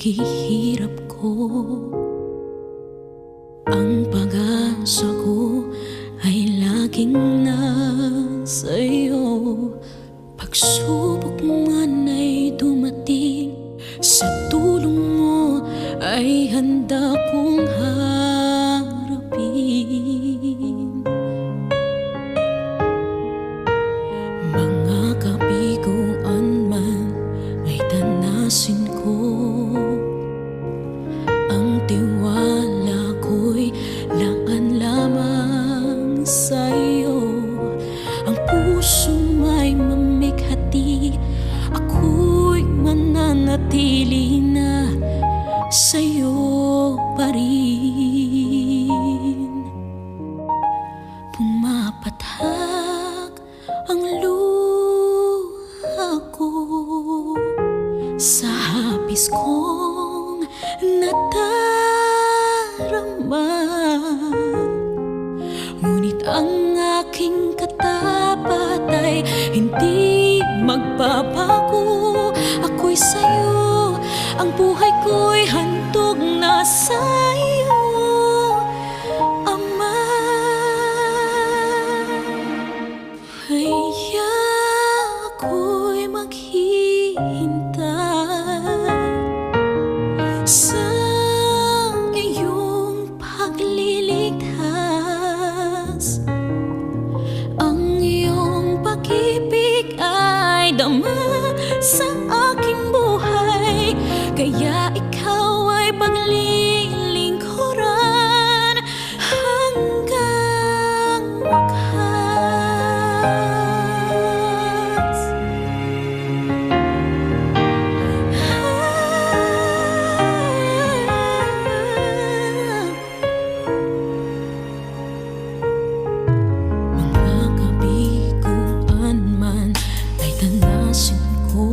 paghihirap ko. Ang pag-asa ko ay laging nasa'yo. Pagsubok man ay dumating, sa tulong mo ay handa kong harapin. Mga kabiguan man ay tanasin ko, ang tiwala ko'y laan lamang sa'yo. Ang puso may mamighati, ako'y mananatili na sa'yo pa rin. Pumapatak ang luha ko sa hapis kong nadarama, ngunit ang aking katapat ay hindi magbabago. Ako'y sa'yo, ang buhay ko'y handog na sa'yo, Ama. Kaya ako'y maghihintay sa iyong pagliligtas. Ang iyong pag-ibig ay dama sa aking buhay, kaya ikaw ay paglilingkuran hanggang wakas. Mga kabiguan man ay tanasin ko,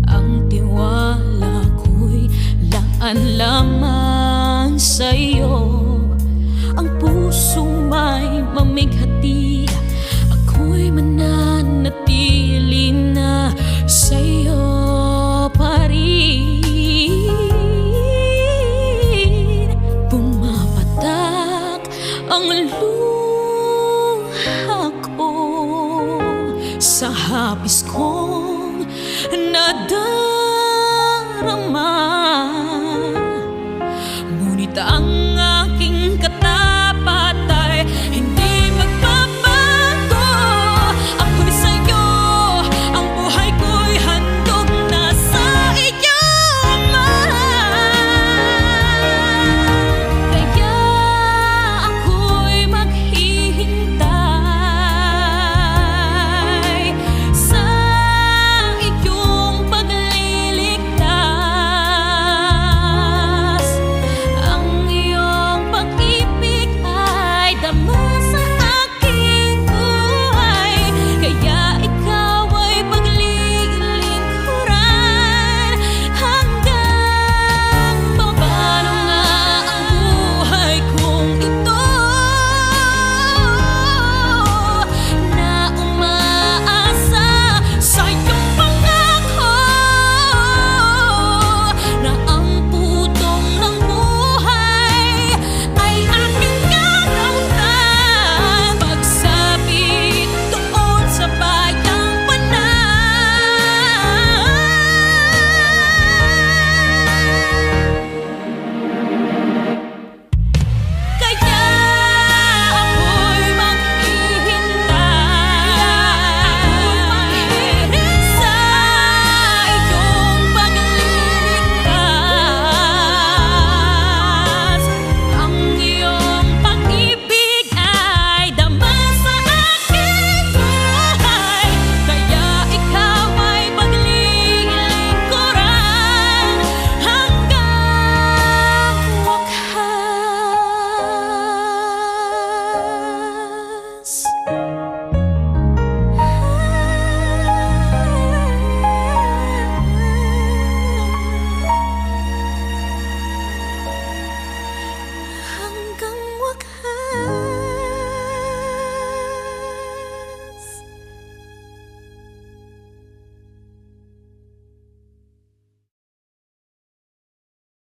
ang tiwala ko'y laan lamang sa'yo. Ang puso may mamighati, ako'y mananatili na sa'yo pa rin. Pumapatak ang luha ko sa hapis kong nadarama, ngunit ang